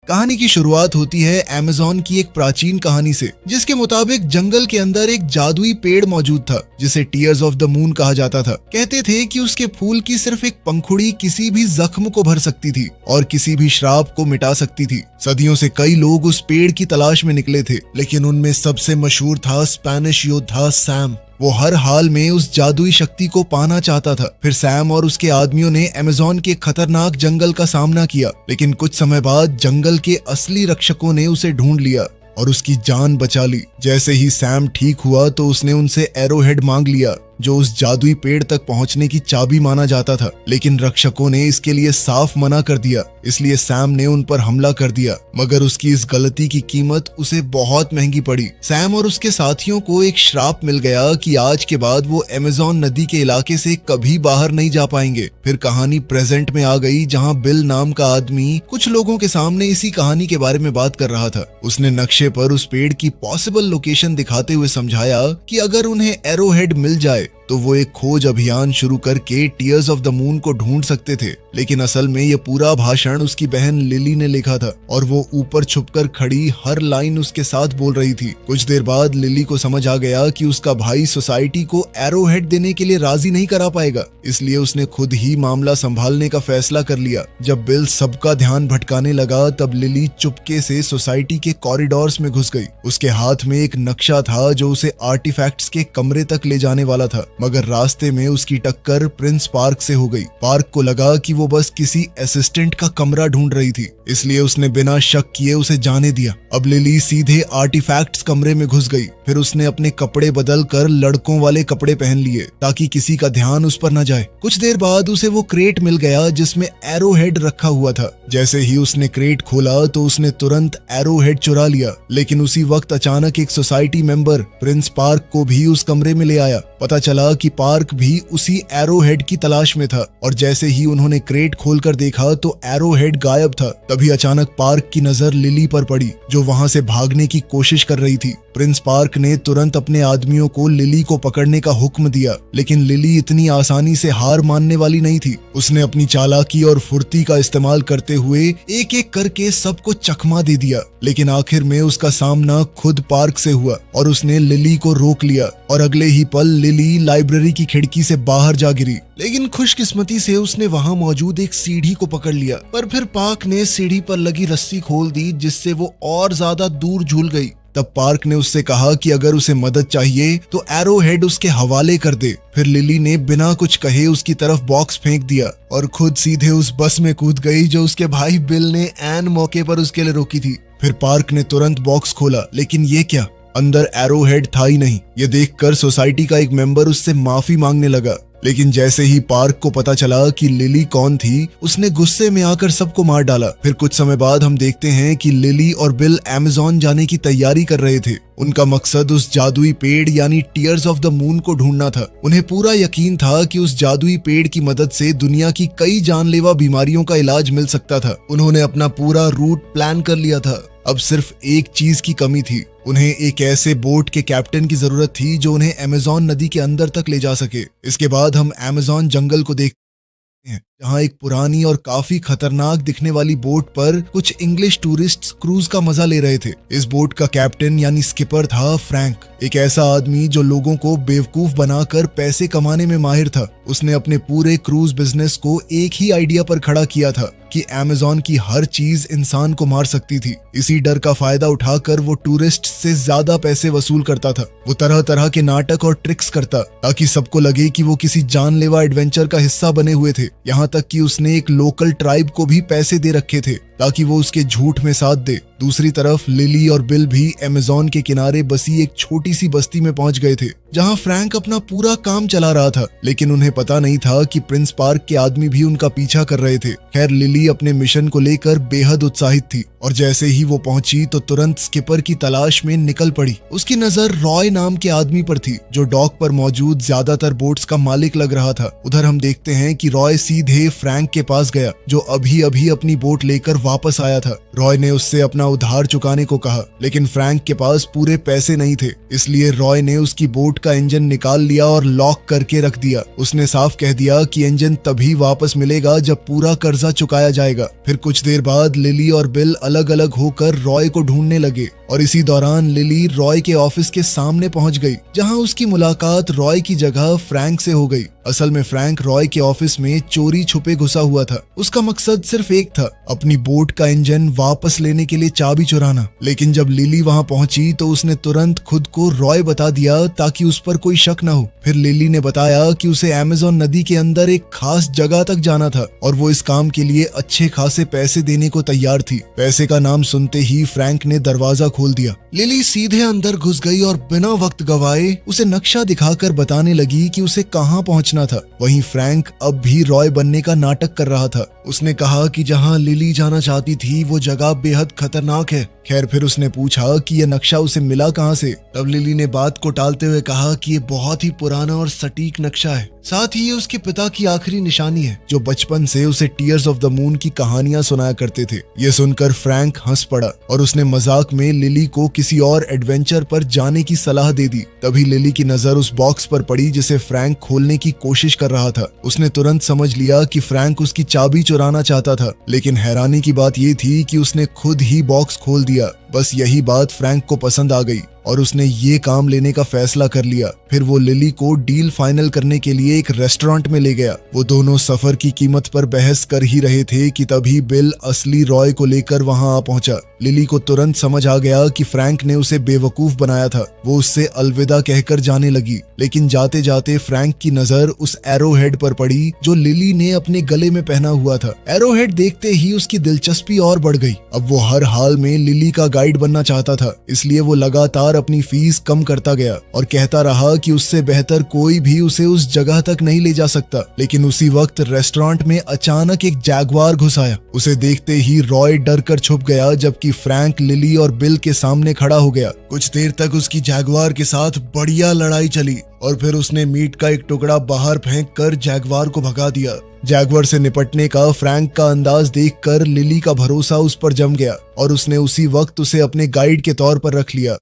कहानी की शुरुआत होती है अमेज़न की एक प्राचीन कहानी से, जिसके मुताबिक जंगल के अंदर एक जादुई पेड़ मौजूद था जिसे टीयर्स ऑफ द मून कहा जाता था। कहते थे कि उसके फूल की सिर्फ एक पंखुड़ी किसी भी जख्म को भर सकती थी और किसी भी श्राप को मिटा सकती थी। सदियों से कई लोग उस पेड़ की तलाश में निकले थे, लेकिन उनमें सबसे मशहूर था स्पेनिश योद्धा सैम। वो हर हाल में उस जादुई शक्ति को पाना चाहता था। फिर सैम और उसके आदमियों ने अमेज़न के खतरनाक जंगल का सामना किया, लेकिन कुछ समय बाद जंगल के असली रक्षकों ने उसे ढूंढ लिया और उसकी जान बचा ली। जैसे ही सैम ठीक हुआ तो उसने उनसे एरोहेड मांग लिया, जो उस जादुई पेड़ तक पहुंचने की चाबी माना जाता था। लेकिन रक्षकों ने इसके लिए साफ मना कर दिया, इसलिए सैम ने उन पर हमला कर दिया। मगर उसकी इस गलती की कीमत उसे बहुत महंगी पड़ी। सैम और उसके साथियों को एक श्राप मिल गया कि आज के बाद वो अमेज़न नदी के इलाके से कभी बाहर नहीं जा पाएंगे। फिर कहानी प्रेजेंट में आ गई, जहां बिल नाम का आदमी कुछ लोगों के सामने इसी कहानी के बारे में बात कर रहा था। उसने नक्शे पर उस पेड़ की पॉसिबल लोकेशन दिखाते हुए समझाया कि अगर उन्हें एरोहेड मिल जाए तो वो एक खोज अभियान शुरू करके टीयर्स ऑफ द मून को ढूंढ सकते थे। लेकिन असल में ये पूरा भाषण उसकी बहन लिली ने लिखा था और वो ऊपर छुपकर खड़ी हर लाइन उसके साथ बोल रही थी। कुछ देर बाद लिली को समझ आ गया कि उसका भाई सोसाइटी को एरोहेड देने के लिए राजी नहीं करा पाएगा, इसलिए उसने खुद ही मामला संभालने का फैसला कर लिया। जब बिल सबका ध्यान भटकाने लगा तब लिली चुपके से सोसाइटी के कॉरिडोर्स में घुस गई। उसके हाथ में एक नक्शा था जो उसे आर्टिफैक्ट्स के कमरे तक ले जाने वाला था, मगर रास्ते में उसकी टक्कर प्रिंस पार्क से हो गई। पार्क को लगा कि वो बस किसी असिस्टेंट का कमरा ढूंढ रही थी, इसलिए उसने बिना शक किए उसे जाने दिया। अब लिली सीधे आर्टिफैक्ट्स कमरे में घुस गई। फिर उसने अपने कपड़े बदल कर लड़कों वाले कपड़े पहन लिए ताकि किसी का ध्यान उस पर न जाए। कुछ देर बाद उसे वो क्रेट मिल गया जिसमें एरोहेड रखा हुआ था। जैसे ही उसने क्रेट खोला तो उसने तुरंत एरोहेड चुरा लिया, लेकिन उसी वक्त अचानक एक सोसाइटी मेंबर प्रिंस पार्क को भी उस कमरे में ले आया। पता चला कि पार्क भी उसी एरोहेड की तलाश में था और जैसे ही उन्होंने क्रेट खोलकर देखा तो एरोहेड गायब था। तभी अचानक पार्क की नजर लिली पर पड़ी, जो वहां से भागने की कोशिश कर रही थी। प्रिंस पार्क ने तुरंत अपने आदमियों को लिली को पकड़ने का हुक्म दिया, लेकिन लिली इतनी आसानी से हार मानने वाली नहीं थी। उसने अपनी चालाकी और फुर्ती का इस्तेमाल करते हुए एक एक करके सबको चकमा दे दिया, लेकिन आखिर में उसका सामना खुद पार्क से हुआ और उसने लिली को रोक लिया और अगले ही पल लिली लाइब्रेरी की खिड़की से बाहर जा गिरी। लेकिन खुशकिस्मती से उसने वहां मौजूद एक सीढ़ी को पकड़ लिया, पर फिर पार्क ने सीढ़ी पर लगी रस्सी खोल दी, जिससे वो और ज्यादा दूर झूल गई। तब पार्क ने उससे कहा कि अगर उसे मदद चाहिए तो एरोहेड उसके हवाले कर दे। फिर लिली ने बिना कुछ कहे उसकी तरफ बॉक्स फेंक दिया और खुद सीधे उस बस में कूद गई जो उसके भाई बिल ने ऐन मौके पर उसके लिए रोकी थी। फिर पार्क ने तुरंत बॉक्स खोला, लेकिन ये क्या, अंदर एरोहेड था ही नहीं। ये देखकर सोसाइटी का एक मेंबर उससे माफी मांगने लगा, लेकिन जैसे ही पार्क को पता चला कि लिली कौन थी, उसने गुस्से में आकर सबको मार डाला। फिर कुछ समय बाद हम देखते हैं कि लिली और बिल अमेज़न जाने की तैयारी कर रहे थे। उनका मकसद उस जादुई पेड़ यानी टीयर्स ऑफ द मून को ढूंढना था। उन्हें पूरा यकीन था कि उस जादुई पेड़ की मदद से दुनिया की कई जानलेवा बीमारियों का इलाज मिल सकता था। उन्होंने अपना पूरा रूट प्लान कर लिया था। अब सिर्फ एक चीज की कमी थी, उन्हें एक ऐसे बोट के कैप्टन की जरूरत थी जो उन्हें अमेज़न नदी के अंदर तक ले जा सके। इसके बाद हम अमेज़न जंगल को देखते हैं, जहां एक पुरानी और काफी खतरनाक दिखने वाली बोट पर कुछ इंग्लिश टूरिस्ट्स क्रूज का मजा ले रहे थे। इस बोट का कैप्टन यानी स्किपर था फ्रैंक, एक ऐसा आदमी जो लोगों को बेवकूफ बनाकर पैसे कमाने में माहिर था। उसने अपने पूरे क्रूज बिजनेस को एक ही आइडिया पर खड़ा किया था कि अमेज़न की हर चीज इंसान को मार सकती थी। इसी डर का फायदा उठाकर वो टूरिस्ट से ज्यादा पैसे वसूल करता था। वो तरह तरह के नाटक और ट्रिक्स करता ताकि सबको लगे कि वो किसी जानलेवा एडवेंचर का हिस्सा बने हुए थे। यहाँ तक कि उसने एक लोकल ट्राइब को भी पैसे दे रखे थे ताकि वो उसके झूठ में साथ दे। दूसरी तरफ लिली और बिल भी अमेज़न के किनारे बसी एक छोटी सी बस्ती में पहुंच गए थे, जहां फ्रैंक अपना पूरा काम चला रहा था। लेकिन उन्हें पता नहीं था कि प्रिंस पार्क के आदमी भी उनका पीछा कर रहे थे। खैर, लिली अपने मिशन को लेकर बेहद उत्साहित थी और जैसे ही वो पहुंची तो तुरंत स्किपर की तलाश में निकल पड़ी। उसकी नजर रॉय नाम के आदमी पर थी, जो डॉक पर मौजूद ज्यादातर बोट्स का मालिक लग रहा था। उधर हम देखते हैं कि रॉय सीधे फ्रैंक के पास गया, जो अभी अभी अपनी बोट लेकर वापस आया था। रॉय ने उससे अपना उधार चुकाने को कहा, लेकिन फ्रैंक के पास पूरे पैसे नहीं थे, इसलिए रॉय ने उसकी बोट का इंजन निकाल लिया और लॉक करके रख दिया। उसने साफ कह दिया कि इंजन तभी वापस मिलेगा जब पूरा कर्जा चुकाया जाएगा। फिर कुछ देर बाद लिली और बिल अलग अलग होकर रॉय को ढूंढने लगे और इसी दौरान लिली रॉय के ऑफिस के सामने पहुंच गई, जहां उसकी मुलाकात रॉय की जगह फ्रैंक से हो गई। असल में फ्रैंक रॉय के ऑफिस में चोरी छुपे घुसा हुआ था। उसका मकसद सिर्फ एक था, अपनी बोट का इंजन वापस लेने के लिए चाबी चुराना। लेकिन जब लिली वहां पहुंची तो उसने तुरंत खुद को रॉय बता दिया ताकि उस पर कोई शक न हो। फिर लिली ने बताया कि उसे अमेज़न नदी के अंदर एक खास जगह तक जाना था और वो इस काम के लिए अच्छे खासे पैसे देने को तैयार थी। पैसे का नाम सुनते ही फ्रैंक ने दरवाजा खोल दिया। लिली सीधे अंदर घुस गई और बिना वक्त गवाए उसे नक्शा दिखाकर बताने लगी कि उसे कहां पहुंचना था। वहीं फ्रैंक अब भी रॉय बनने का नाटक कर रहा था। उसने कहा कि जहां लिली जाना चाहती थी वो जगह बेहद खतरनाक है। खैर, फिर उसने पूछा कि यह नक्शा उसे मिला कहां से। तब लिली ने बात को टालते हुए कहा कि ये बहुत ही पुराना और सटीक नक्शा है, साथ ही ये उसके पिता की आखिरी निशानी है, जो बचपन से उसे टीयर्स ऑफ द मून की कहानियां सुनाया करते थे। ये सुनकर फ्रैंक हंस पड़ा और उसने मजाक में लिली को किसी और एडवेंचर पर जाने की सलाह दे दी। तभी लिली की नजर उस बॉक्स पर पड़ी जिसे फ्रैंक खोलने की कोशिश कर रहा था। उसने तुरंत समझ लिया कि फ्रैंक उसकी चाबी चुराना चाहता था, लेकिन हैरानी की बात ये थी कि उसने खुद ही बॉक्स खोल दिया। बस यही बात फ्रैंक को पसंद आ गई और उसने ये काम लेने का फैसला कर लिया। फिर वो लिली को डील फाइनल करने के लिए एक रेस्टोरेंट में ले गया। वो दोनों सफर की कीमत पर बहस कर ही रहे थे कि तभी बिल असली रॉय को लेकर वहां आ पहुंचा। लिली को तुरंत समझ आ गया कि फ्रैंक ने उसे बेवकूफ बनाया था। वो उससे अलविदा कहकर जाने लगी, लेकिन जाते जाते फ्रैंक की नजर उस एरोहेड पर पड़ी जो लिली ने अपने गले में पहना हुआ था। एरोहेड देखते ही उसकी दिलचस्पी और बढ़ गई। अब वो हर हाल में लिली का गाइड बनना चाहता था, इसलिए वो लगातार अपनी फीस कम करता गया और कहता रहा कि उससे बेहतर कोई भी उसे उस जगह तक नहीं ले जा सकता। लेकिन उसी वक्त रेस्टोरेंट में अचानक एक जैगवार घुस आया। उसे देखते ही रॉय डर कर छुप गया, जबकि फ्रैंक लिली और बिल के सामने खड़ा हो गया। कुछ देर तक उसकी जैगवार के साथ बढ़िया लड़ाई चली और फिर उसने मीट का एक टुकड़ा बाहर फेंक कर जैगवार को भगा दिया। जैगवार से निपटने का फ्रैंक का अंदाज देखकर लिली का भरोसा उस पर जम गया और उसने उसी वक्त उसे अपने गाइड के तौर पर रख लिया।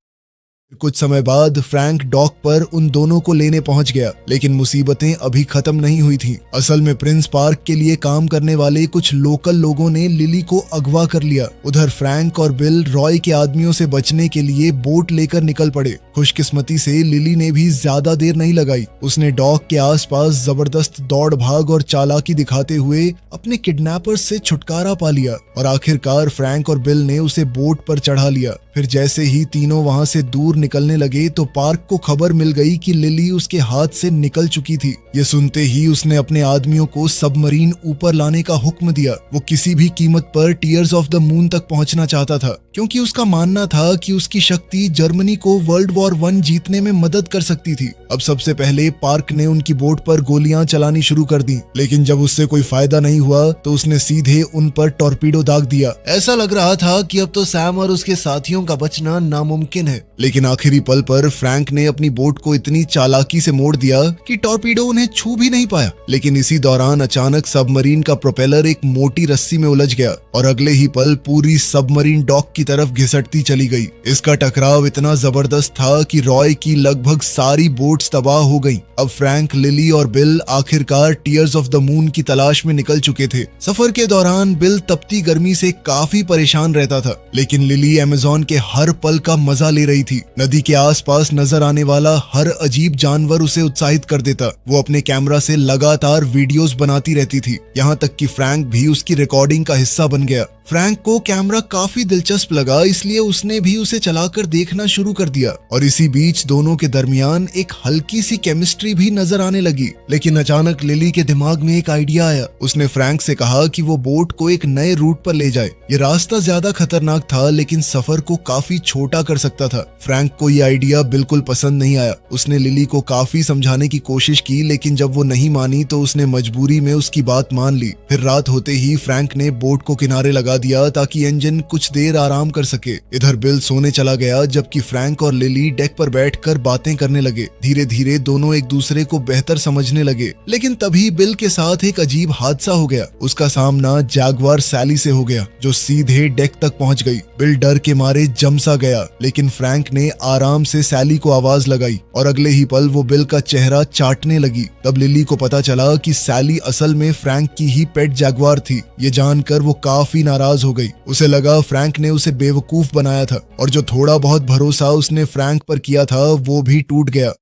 कुछ समय बाद फ्रैंक डॉक पर उन दोनों को लेने पहुंच गया, लेकिन मुसीबतें अभी खत्म नहीं हुई थीं। असल में प्रिंस पार्क के लिए काम करने वाले कुछ लोकल लोगों ने लिली को अगवा कर लिया। उधर फ्रैंक और बिल रॉय के आदमियों से बचने के लिए बोट लेकर निकल पड़े। खुशकिस्मती से लिली ने भी ज्यादा देर नहीं लगाई। उसने डॉक के आसपास जबरदस्त दौड़ भाग और चालाकी दिखाते हुए अपने किडनैपर्स से छुटकारा पा लिया और आखिरकार फ्रैंक और बिल ने उसे बोट पर चढ़ा लिया। फिर जैसे ही तीनों वहां से दूर निकलने लगे तो पार्क को खबर मिल गई कि लिली उसके हाथ से निकल चुकी थी। ये सुनते ही उसने अपने आदमियों को सबमरीन ऊपर लाने का हुक्म दिया। वो किसी भी कीमत पर टीयर्स ऑफ द मून तक पहुंचना चाहता था, क्योंकि उसका मानना था कि उसकी शक्ति जर्मनी को वर्ल्ड वॉर 1 जीतने में मदद कर सकती थी। अब सबसे पहले पार्क ने उनकी बोट पर गोलियां चलानी शुरू कर दी, लेकिन जब उससे कोई फायदा नहीं हुआ तो उसने सीधे उन पर टॉर्पीडो दाग दिया। ऐसा लग रहा था कि अब तो सैम और उसके साथियों का बचना नामुमकिन है। लेकिन आखिरी पल पर फ्रैंक ने अपनी बोट को इतनी चालाकी से मोड़ दिया कि टॉर्पीडो उन्हें छू भी नहीं पाया। लेकिन इसी दौरान अचानक सबमरीन का प्रोपेलर एक मोटी रस्सी में उलझ गया और अगले ही पल पूरी सबमरीन डॉक की तरफ घिसटती चली गई। इसका टकराव इतना जबरदस्त था कि रॉय की लगभग सारी बोट्स तबाह हो गईं। अब फ्रैंक, लिली और बिल आखिरकार टीयर्स ऑफ द मून की तलाश में निकल चुके थे। सफर के दौरान बिल तपती गर्मी से काफी परेशान रहता था, लेकिन लिली अमेज़न के हर पल का मजा ले रही थी। नदी के आसपास नजर आने वाला हर अजीब जानवर उसे उत्साहित कर देता। वो अपने कैमरा से लगातार वीडियोस बनाती रहती थी, यहाँ तक कि फ्रैंक भी उसकी रिकॉर्डिंग का हिस्सा बन गया। फ्रैंक को कैमरा काफी दिलचस्प लगा, इसलिए उसने भी उसे चलाकर देखना शुरू कर दिया और इसी बीच दोनों के दरमियान एक हल्की सी केमिस्ट्री भी नजर आने लगी। लेकिन अचानक लिली के दिमाग में एक आइडिया आया। उसने फ्रैंक से कहा कि वो बोट को एक नए रूट पर ले जाए। ये रास्ता ज्यादा खतरनाक था, लेकिन सफर को काफी छोटा कर सकता था। फ्रैंक को ये आइडिया बिल्कुल पसंद नहीं आया। उसने लिली को काफी समझाने की कोशिश की, लेकिन जब वो नहीं मानी तो उसने मजबूरी में उसकी बात मान ली। फिर रात होते ही फ्रैंक ने बोट को किनारे लगा दिया ताकि इंजन कुछ देर आराम कर सके। इधर बिल सोने चला गया, जबकि फ्रैंक और लिली डेक पर बैठकर बातें करने लगे। धीरे धीरे दोनों एक दूसरे को बेहतर समझने लगे। लेकिन तभी बिल के साथ एक अजीब हादसा हो गया। उसका सामना जैगवार सैली से हो गया, जो सीधे डेक तक पहुंच गई। बिल डर के मारे जमसा गया, लेकिन फ्रैंक ने आराम से सैली को आवाज लगाई और अगले ही पल वो बिल का चेहरा चाटने लगी। तब लिली को पता चला कि सैली असल में फ्रैंक की ही पेट जैगवार थी। ये जानकर वो काफी नाराज नाराज हो गई। उसे लगा फ्रैंक ने उसे बेवकूफ बनाया था और जो थोड़ा बहुत भरोसा उसने फ्रैंक पर किया था वो भी टूट गया।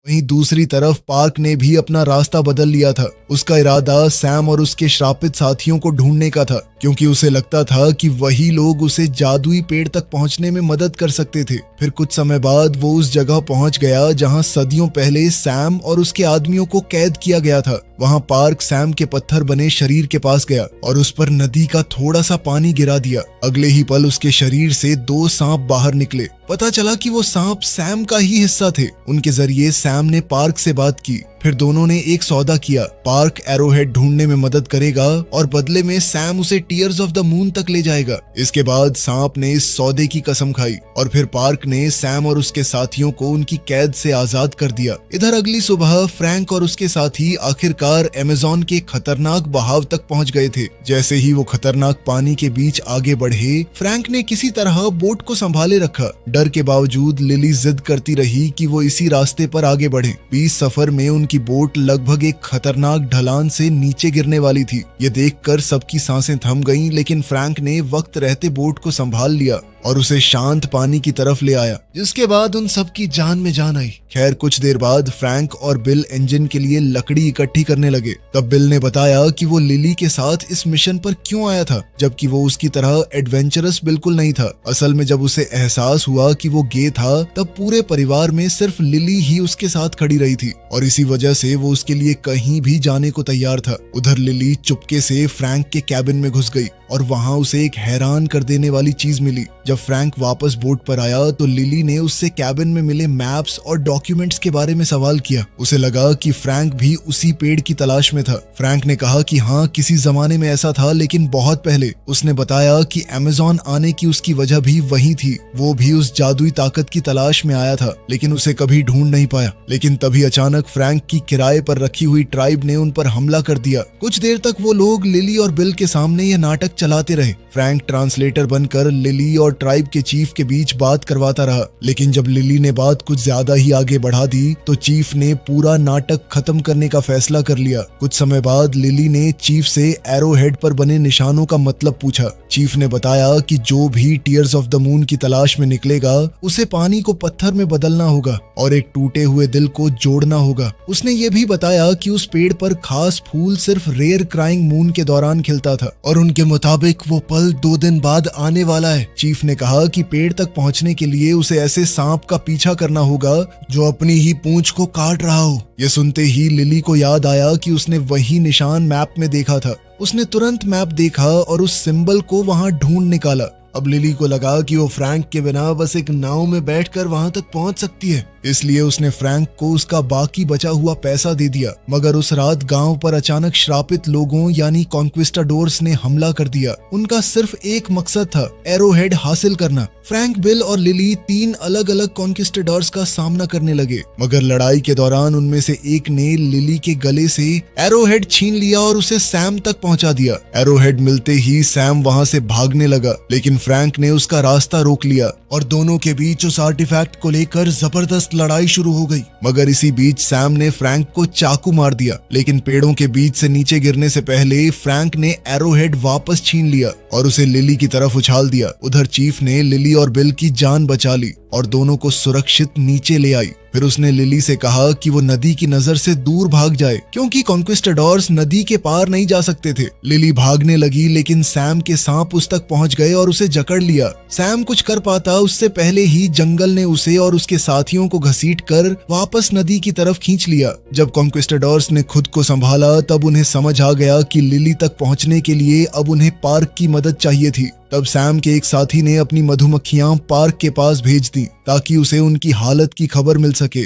वहीं दूसरी तरफ पार्क ने भी अपना रास्ता बदल लिया था। उसका इरादा सैम और उसके श्रापित साथियों को ढूंढने का था, क्योंकि उसे लगता था कि वही लोग उसे जादुई पेड़ तक पहुंचने में मदद कर सकते थे। फिर कुछ समय बाद वो उस जगह पहुंच गया जहां सदियों पहले सैम और उसके आदमियों को कैद किया गया था। वहां पार्क सैम के पत्थर बने शरीर के पास गया और उस पर नदी का थोड़ा सा पानी गिरा दिया। अगले ही पल उसके शरीर से 2 सांप बाहर निकले। पता चला कि वो सांप सैम का ही हिस्सा थे। उनके जरिए सैम ने पार्क से बात की। फिर दोनों ने एक सौदा किया। पार्क एरोहेड ढूंढने में मदद करेगा और बदले में सैम उसे टीयर्स ऑफ द मून तक ले जाएगा। इसके बाद सांप ने इस सौदे की कसम खाई और फिर पार्क ने सैम और उसके साथियों को उनकी कैद से आजाद कर दिया। इधर अगली सुबह फ्रैंक और उसके साथी आखिरकार अमेज़न के खतरनाक बहाव तक पहुंच गए थे। जैसे ही वो खतरनाक पानी के बीच आगे बढ़े, फ्रैंक ने किसी तरह बोट को संभाले रखा। डर के बावजूद लिली जिद करती रही कि वो इसी रास्ते पर आगे बढ़े। बीच सफर में उनकी बोट लगभग एक खतरनाक ढलान से नीचे गिरने वाली थी। ये देखकर सबकी सांसें थम गईं, लेकिन फ्रैंक ने वक्त रहते बोट को संभाल लिया और उसे शांत पानी की तरफ ले आया, जिसके बाद उन सबकी जान में जान आई। खैर कुछ देर बाद फ्रैंक और बिल इंजन के लिए लकड़ी इकट्ठी करने लगे। तब बिल ने बताया कि वो लिली के साथ इस मिशन पर क्यों आया था, जबकि वो उसकी तरह एडवेंचरस बिल्कुल नहीं था। असल में जब उसे एहसास हुआ कि वो गे था, तब पूरे परिवार में सिर्फ लिली ही उसके साथ खड़ी रही थी और इसी वजह से वो उसके लिए कहीं भी जाने को तैयार था। उधर लिली चुपके से फ्रैंक के कैबिन में घुस गई और वहां उसे एक हैरान कर देने वाली चीज मिली। जब फ्रैंक वापस बोट पर आया तो लिली ने उससे कैबिन में मिले मैप्स और डॉक्यूमेंट्स के बारे में सवाल किया। उसे लगा कि फ्रैंक भी उसी पेड़ की तलाश में था। फ्रैंक ने कहा कि हाँ, किसी जमाने में ऐसा था, लेकिन बहुत पहले। उसने बताया कि अमेज़न आने की उसकी वजह भी वही थी। वो भी उस जादुई ताकत की तलाश में आया था, लेकिन उसे कभी ढूंढ नहीं पाया। लेकिन तभी अचानक फ्रैंक की किराए पर रखी हुई ट्राइब ने उन पर हमला कर दिया। कुछ देर तक वो लोग लिली और बिल के सामने यह नाटक चलाते रहे। फ्रैंक ट्रांसलेटर बनकर लिली और ट्राइब के चीफ के बीच बात करवाता रहा, लेकिन जब लिली ने बात कुछ ज्यादा ही आगे बढ़ा दी तो चीफ ने पूरा नाटक खत्म करने का फैसला कर लिया। कुछ समय बाद लिली ने चीफ से एरोहेड पर बने निशानों का मतलब पूछा। चीफ ने बताया कि जो भी टीयर्स ऑफ द मून की तलाश में निकलेगा, उसे पानी को पत्थर में बदलना होगा और एक टूटे हुए दिल को जोड़ना होगा। उसने ये भी बताया कि उस पेड़ पर खास फूल सिर्फ रेयर क्राइंग मून के दौरान खिलता था और उनके मुताबिक वो पल 2 दिन बाद आने वाला है। चीफ ने कहा कि पेड़ तक पहुंचने के लिए उसे ऐसे सांप का पीछा करना होगा जो अपनी ही पूंछ को काट रहा हो। ये सुनते ही लिली को याद आया कि उसने वही निशान मैप में देखा था। उसने तुरंत मैप देखा और उस सिंबल को वहां ढूंढ निकाला। अब लिली को लगा कि वो फ्रैंक के बिना बस एक नाव में बैठकर वहां तक पहुंच सकती है, इसलिए उसने फ्रैंक को उसका बाकी बचा हुआ पैसा दे दिया। मगर उस रात गांव पर अचानक श्रापित लोगों यानी कॉन्क्विस्टाडोर्स ने हमला कर दिया। उनका सिर्फ एक मकसद था, एरोहेड हासिल करना। फ्रैंक, बिल और लिली 3 अलग अलग कॉन्क्विस्टाडोर्स का सामना करने लगे, मगर लड़ाई के दौरान उनमें से एक ने लिली के गले से एरोहेड छीन लिया और उसे सैम तक पहुंचा दिया। एरोहेड मिलते ही सैम वहां से भागने लगा, लेकिन फ्रैंक ने उसका रास्ता रोक लिया और दोनों के बीच उस आर्टिफैक्ट को लेकर जबरदस्त लड़ाई शुरू हो गई। मगर इसी बीच सैम ने फ्रैंक को चाकू मार दिया, लेकिन पेड़ों के बीच से नीचे गिरने से पहले फ्रैंक ने एरोहेड वापस छीन लिया और उसे लिली की तरफ उछाल दिया। उधर चीफ ने लिली और बिल की जान बचा ली और दोनों को सुरक्षित नीचे ले आई। फिर उसने लिली से कहा कि वो नदी की नजर से दूर भाग जाए, क्योंकि कॉन्क्विस्टाडोर्स नदी के पार नहीं जा सकते थे। लिली भागने लगी, लेकिन सैम के सांप उस तक पहुंच गए और उसे जकड़ लिया। सैम कुछ कर पाता उससे पहले ही जंगल ने उसे और उसके साथियों को घसीटकर वापस नदी की तरफ खींच लिया। जब कॉन्क्विस्टाडोर्स ने खुद को संभाला, तब उन्हें समझ आ गया कि लिली तक पहुंचने के लिए अब उन्हें पार्क की मदद चाहिए थी। तब सैम के एक साथी ने अपनी मधुमक्खियां पार्क के पास भेज दी ताकि उसे उनकी हालत की खबर मिल सके।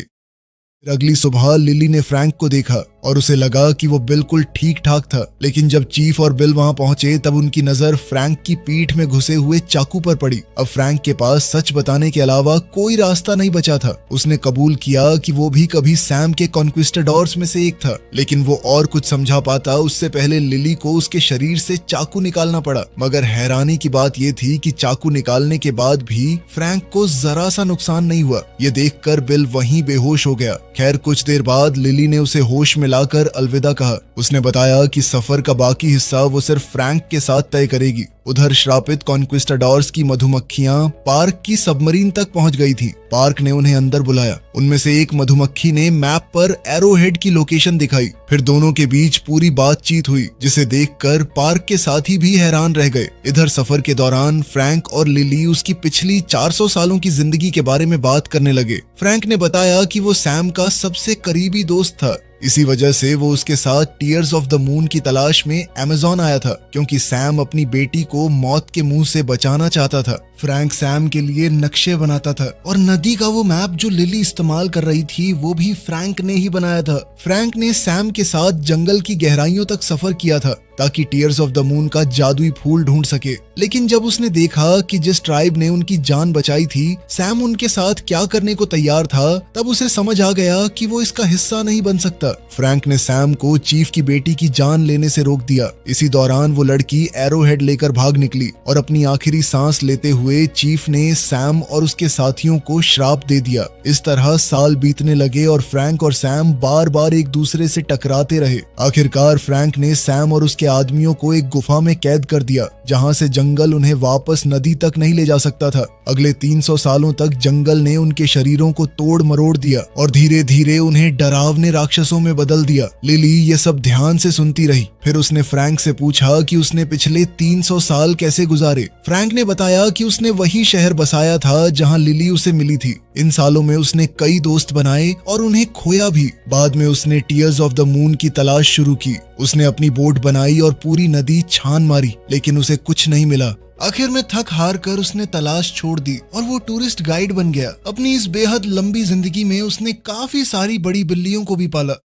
अगली सुबह लिली ने फ्रैंक को देखा और उसे लगा कि वो बिल्कुल ठीक ठाक था, लेकिन जब चीफ और बिल वहां पहुंचे तब उनकी नजर फ्रैंक की पीठ में घुसे हुए चाकू पर पड़ी। अब फ्रैंक के पास सच बताने के अलावा कोई रास्ता नहीं बचा था। उसने कबूल किया कि वो भी कभी सैम के कॉन्क्विस्टाडोर्स में से एक था, लेकिन वो और कुछ समझा पाता उससे पहले लिली को उसके शरीर से चाकू निकालना पड़ा। मगर हैरानी की बात ये थी कि चाकू निकालने के बाद भी फ्रैंक को जरा सा नुकसान नहीं हुआ। ये देखकर बिल वहीं बेहोश हो गया। खैर कुछ देर बाद लिली ने उसे होश में खिलाकर अलविदा कहा। उसने बताया कि सफर का बाकी हिस्सा वो सिर्फ फ्रैंक के साथ तय करेगी। उधर श्रापित कॉन्क्विस्टाडोर्स की मधुमक्खियां पार्क की सबमरीन तक पहुंच गई थी। पार्क ने उन्हें अंदर बुलाया। उनमें से एक मधुमक्खी ने मैप पर एरोहेड की लोकेशन दिखाई। फिर दोनों के बीच पूरी बातचीत हुई, जिसे देखकर पार्क के साथी भी हैरान रह गए। इधर सफर के दौरान फ्रैंक और लिली उसकी पिछली 400 सालों की जिंदगी के बारे में बात करने लगे। फ्रैंक ने बताया कि वो सैम का सबसे करीबी दोस्त था। इसी वजह से वो उसके साथ टीयर्स ऑफ द मून की तलाश में अमेज़न आया था, क्योंकि सैम अपनी बेटी को मौत के मुंह से बचाना चाहता था। फ्रैंक सैम के लिए नक्शे बनाता था और नदी का वो मैप जो लिली इस्तेमाल कर रही थी वो भी फ्रैंक ने ही बनाया था। फ्रैंक ने सैम के साथ जंगल की गहराइयों तक सफर किया था ताकि टीयर्स ऑफ द मून का जादुई फूल ढूंढ सके। लेकिन जब उसने देखा कि जिस ट्राइब ने उनकी जान बचाई थी सैम उनके साथ क्या करने को तैयार था, तब उसे समझ आ गया कि वो इसका हिस्सा नहीं बन सकता। फ्रैंक ने सैम को चीफ की बेटी की जान लेने से रोक दिया। इसी दौरान वो लड़की एरोहेड लेकर भाग निकली और अपनी आखिरी सांस लेते हुए चीफ ने सैम और उसके साथियों को श्राप दे दिया। इस तरह साल बीतने लगे और फ्रैंक और सैम बार बार एक दूसरे से टकराते रहे। आखिरकार फ्रैंक ने सैम और उसके आदमियों को एक गुफा में कैद कर दिया, जहां से जंगल उन्हें वापस नदी तक नहीं ले जा सकता था। अगले 300 सालों तक जंगल ने उनके शरीरों को तोड़ मरोड़ दिया और धीरे धीरे उन्हें डरावने राक्षसों में बदल दिया। लिली ये सब ध्यान से सुनती रही। फिर उसने फ्रैंक से पूछा कि उसने पिछले 300 साल कैसे गुजारे। फ्रैंक ने बताया कि उसने वही शहर बसाया था जहां लिली उसे मिली थी। इन सालों में उसने कई दोस्त बनाए और उन्हें खोया भी। बाद में उसने टीयर्स ऑफ द मून की तलाश शुरू की। उसने अपनी बोट बनाई और पूरी नदी छान मारी, लेकिन उसे कुछ नहीं मिला। आखिर में थक हार कर उसने तलाश छोड़ दी और वो टूरिस्ट गाइड बन गया। अपनी इस बेहद लंबी जिंदगी में उसने काफी सारी बड़ी बिल्लियों को भी पाला।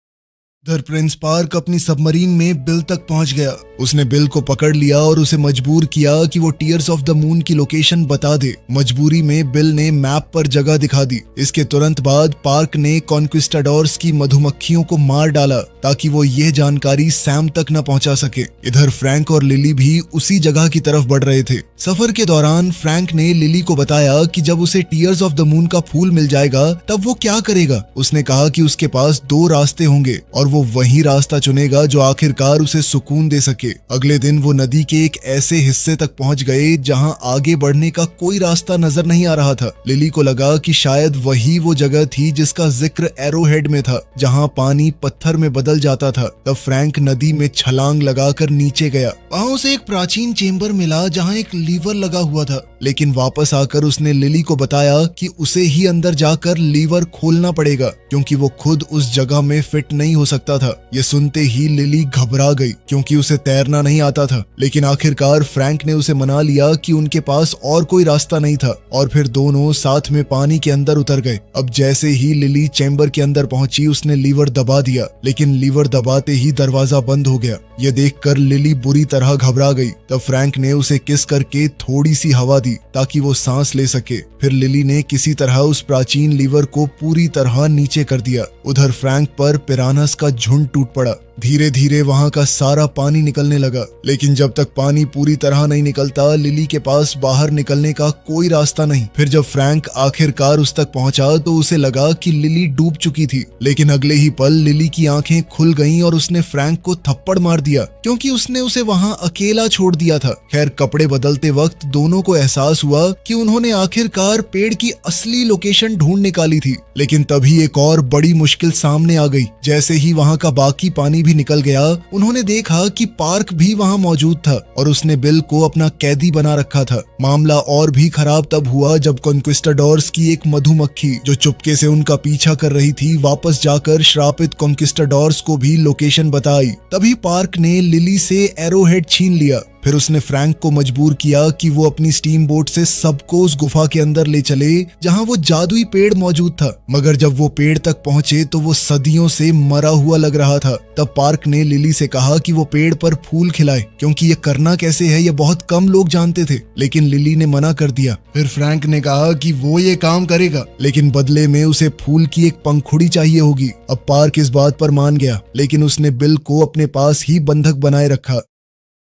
उधर प्रिंस पार्क अपनी सबमरीन में बिल तक पहुंच गया। उसने बिल को पकड़ लिया और उसे मजबूर किया कि वो टीयर्स ऑफ द मून की लोकेशन बता दे। मजबूरी में बिल ने मैप पर जगह दिखा दी। इसके तुरंत बाद पार्क ने कॉन्क्विस्टाडोर्स की मधुमक्खियों को मार डाला ताकि वो ये जानकारी सैम तक न पहुंचा सके। इधर फ्रैंक और लिली भी उसी जगह की तरफ बढ़ रहे थे। सफर के दौरान फ्रैंक ने लिली को बताया कि जब उसे टीयर्स ऑफ द मून का फूल मिल जाएगा तब वो क्या करेगा। उसने कहा कि उसके पास 2 रास्ते होंगे और वो वही रास्ता चुनेगा जो आखिरकार उसे सुकून दे सके। अगले दिन वो नदी के एक ऐसे हिस्से तक पहुंच गए जहां आगे बढ़ने का कोई रास्ता नजर नहीं आ रहा था। लिली को लगा कि शायद वही वो जगह थी जिसका जिक्र एरोहेड में था, जहां पानी पत्थर में बदल जाता था। तब फ्रैंक नदी में छलांग लगाकर नीचे गया। वहां उसे एक प्राचीन चेंबर मिला जहां एक लीवर लगा हुआ था, लेकिन वापस आकर उसने लिली को बताया कि उसे ही अंदर जाकर लीवर खोलना पड़ेगा, क्योंकि वो खुद उस जगह में फिट नहीं हो सकता था। ये सुनते ही लिली घबरा गई, क्योंकि उसे तैरना नहीं आता था। लेकिन आखिरकार फ्रैंक ने उसे मना लिया कि उनके पास और कोई रास्ता नहीं था, और फिर दोनों साथ में पानी के अंदर उतर गए। अब जैसे ही लिली चैम्बर के अंदर पहुंची उसने लीवर दबा दिया, लेकिन लीवर दबाते ही दरवाजा बंद हो गया। यह देखकर लिली बुरी तरह घबरा गई। तब फ्रैंक ने उसे किस करके थोड़ी सी हवा दी ताकि वो सांस ले सके। फिर लिली ने किसी तरह उस प्राचीन लीवर को पूरी तरह नीचे कर दिया। उधर फ्रैंक पर पिरानस का झुंड टूट पड़ा। धीरे धीरे वहां का सारा पानी निकलने लगा, लेकिन जब तक पानी पूरी तरह नहीं निकलता लिली के पास बाहर निकलने का कोई रास्ता नहीं। फिर जब फ्रैंक आखिरकार उस तक पहुंचा तो उसे लगा कि लिली डूब चुकी थी, लेकिन अगले ही पल लिली की आंखें खुल गईं और उसने फ्रैंक को थप्पड़ मार दिया, क्योंकि उसने उसे वहां अकेला छोड़ दिया था। खैर, कपड़े बदलते वक्त दोनों को एहसास हुआ कि उन्होंने आखिरकार पेड़ की असली लोकेशन ढूंढ निकाली थी। लेकिन तभी एक और बड़ी मुश्किल सामने आ गई। जैसे ही वहां का बाकी पानी भी निकल गया, उन्होंने देखा कि पार्क भी वहां मौजूद था और उसने बिल को अपना कैदी बना रखा था। मामला और भी खराब तब हुआ जब कॉन्क्विस्टाडोर्स की एक मधुमक्खी जो चुपके से उनका पीछा कर रही थी वापस जाकर श्रापित कॉन्क्विस्टाडोर्स को भी लोकेशन बताई। तभी पार्क ने लिली से एरोहेड छीन लिया। फिर उसने फ्रैंक को मजबूर किया कि वो अपनी स्टीम बोट से सबको उस गुफा के अंदर ले चले जहां वो जादुई पेड़ मौजूद था। मगर जब वो पेड़ तक पहुंचे तो वो सदियों से मरा हुआ लग रहा था। तब पार्क ने लिली से कहा कि वो पेड़ पर फूल खिलाए, क्योंकि ये करना कैसे है ये बहुत कम लोग जानते थे। लेकिन लिली ने मना कर दिया। फिर फ्रैंक ने कहा कि वो ये काम करेगा, लेकिन बदले में उसे फूल की एक पंखुड़ी चाहिए होगी। अब पार्क इस बात पर मान गया, लेकिन उसने बिल को अपने पास ही बंधक बनाए रखा।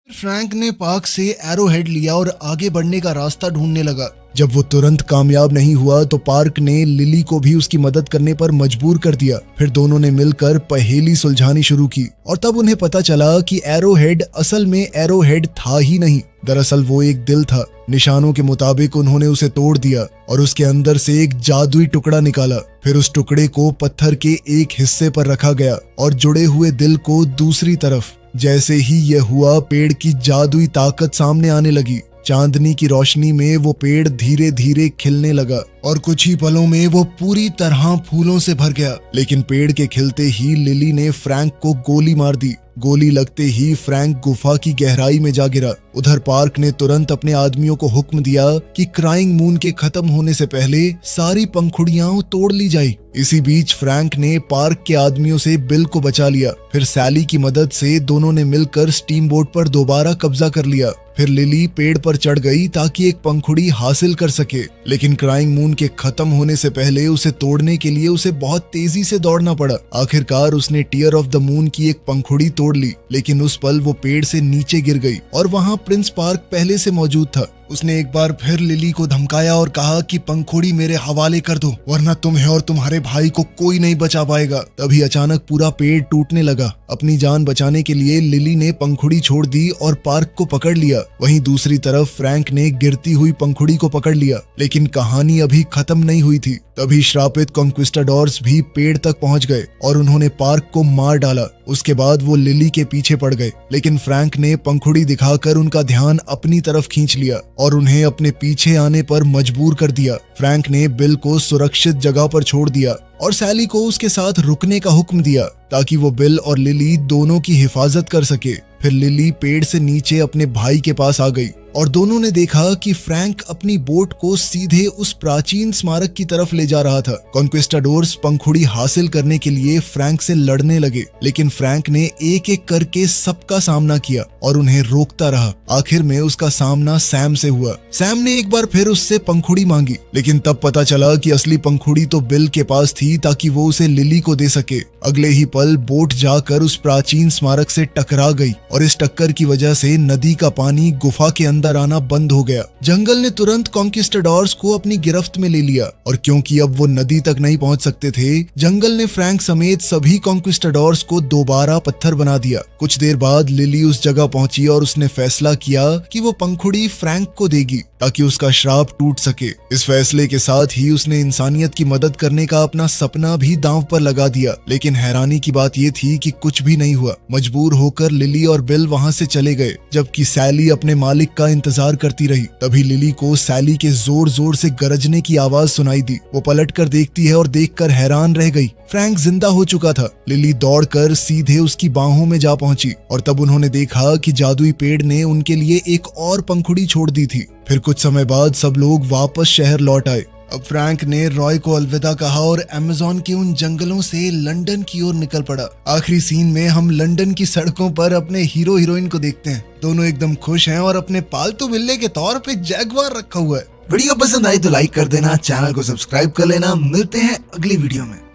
फ्रैंक ने पार्क से एरोहेड लिया और आगे बढ़ने का रास्ता ढूंढने लगा। जब वो तुरंत कामयाब नहीं हुआ तो पार्क ने लिली को भी उसकी मदद करने पर मजबूर कर दिया। फिर दोनों ने मिलकर पहेली सुलझानी शुरू की और तब उन्हें पता चला कि एरोहेड असल में एरोहेड था ही नहीं, दरअसल वो एक दिल था। निशानों के मुताबिक उन्होंने उसे तोड़ दिया और उसके अंदर से एक जादुई टुकड़ा निकाला। फिर उस टुकड़े को पत्थर के एक हिस्से पर रखा गया और जुड़े हुए दिल को दूसरी तरफ। जैसे ही यह हुआ, पेड़ की जादुई ताकत सामने आने लगी। चांदनी की रोशनी में वो पेड़ धीरे धीरे खिलने लगा और कुछ ही पलों में वो पूरी तरह फूलों से भर गया। लेकिन पेड़ के खिलते ही लिली ने फ्रैंक को गोली मार दी। गोली लगते ही फ्रैंक गुफा की गहराई में जा गिरा। उधर पार्क ने तुरंत अपने आदमियों को हुक्म दिया कि क्राइंग मून के खत्म होने से पहले सारी पंखुड़ियां तोड़ ली जाए। इसी बीच फ्रैंक ने पार्क के आदमियों से बिल को बचा लिया। फिर सैली की मदद से दोनों ने मिलकर स्टीम बोट पर दोबारा कब्जा कर लिया। फिर लिली पेड़ पर चढ़ गई ताकि एक पंखुड़ी हासिल कर सके, लेकिन क्राइंग मून के खत्म होने से पहले उसे तोड़ने के लिए उसे बहुत तेजी से दौड़ना पड़ा। आखिरकार उसने टीयर ऑफ द मून की एक पंखुड़ी तोड़ ली, लेकिन उस पल वो पेड़ से नीचे गिर गई और वहाँ प्रिंस पार्क पहले से मौजूद था। उसने एक बार फिर लिली को धमकाया और कहा कि पंखुड़ी मेरे हवाले कर दो, वरना तुम्हें और तुम्हारे भाई को कोई नहीं बचा पाएगा। तभी अचानक पूरा पेड़ टूटने लगा। अपनी जान बचाने के लिए लिली ने पंखुड़ी छोड़ दी और पार्क को पकड़ लिया। वहीं दूसरी तरफ फ्रैंक ने गिरती हुई पंखुड़ी को पकड़ लिया। लेकिन कहानी अभी खत्म नहीं हुई थी। तभी श्रापित कॉन्क्विस्टाडोर्स भी पेड़ तक पहुंच गए और उन्होंने पार्क को मार डाला। उसके बाद वो लिली के पीछे पड़ गए, लेकिन फ्रैंक ने पंखुड़ी दिखाकर उनका ध्यान अपनी तरफ खींच लिया और उन्हें अपने पीछे आने पर मजबूर कर दिया। फ्रैंक ने बिल को सुरक्षित जगह पर छोड़ दिया और सैली को उसके साथ रुकने का हुक्म दिया ताकि वो बिल और लिली दोनों की हिफाजत कर सके। फिर लिली पेड़ से नीचे अपने भाई के पास आ गई और दोनों ने देखा कि फ्रैंक अपनी बोट को सीधे उस प्राचीन स्मारक की तरफ ले जा रहा था। कॉन्क्विस्टाडोर्स पंखुड़ी हासिल करने के लिए फ्रैंक से लड़ने लगे, लेकिन फ्रैंक ने एक एक करके सबका सामना किया और उन्हें रोकता रहा। आखिर में उसका सामना सैम से हुआ। सैम ने एक बार फिर उससे पंखुड़ी मांगी, लेकिन तब पता चला कि असली पंखुड़ी तो बिल के पास थी ताकि वो उसे लिली को दे सके। अगले ही पल बोट जाकर उस प्राचीन स्मारक से टकरा गई और इस टक्कर की वजह से नदी का पानी गुफा के अंदर आना बंद हो गया। जंगल ने तुरंत कॉन्क्विस्टाडोर्स को अपनी गिरफ्त में ले लिया और क्योंकि अब वो नदी तक नहीं पहुंच सकते थे, जंगल ने फ्रैंक समेत सभी कॉन्क्विस्टाडोर्स को दोबारा पत्थर बना दिया। कुछ देर बाद लिली उस जगह पहुंची और उसने फैसला किया कि वो पंखुड़ी फ्रैंक को देगी ताकि उसका श्राप टूट सके। इस फैसले के साथ ही उसने इंसानियत की मदद करने का अपना सपना भी दांव पर लगा दिया। लेकिन हैरानी की बात ये थी कि कुछ भी नहीं हुआ। मजबूर होकर लिली और बिल वहां से चले गए, जबकि सैली अपने मालिक का इंतजार करती रही। तभी लिली को सैली के जोर जोर से गरजने की आवाज सुनाई दी। वो पलट कर देखती है और देखकर हैरान रह गई। फ्रैंक जिंदा हो चुका था। लिली दौड़कर सीधे उसकी बाहों में जा पहुंची और तब उन्होंने देखा कि जादुई पेड़ ने उनके लिए एक और पंखुड़ी छोड़ दी थी। फिर कुछ समय बाद सब लोग वापस शहर लौट आए। अब फ्रैंक ने रॉय को अलविदा कहा और अमेज़न के उन जंगलों से लंदन की ओर निकल पड़ा। आखिरी सीन में हम लंदन की सड़कों पर अपने हीरो हीरोइन को देखते हैं। दोनों एकदम खुश हैं और अपने पालतू बिल्ले के तौर पे जैगुआर रखा हुआ है। वीडियो पसंद आई तो लाइक कर देना, चैनल को सब्सक्राइब कर लेना। मिलते हैं अगली वीडियो में।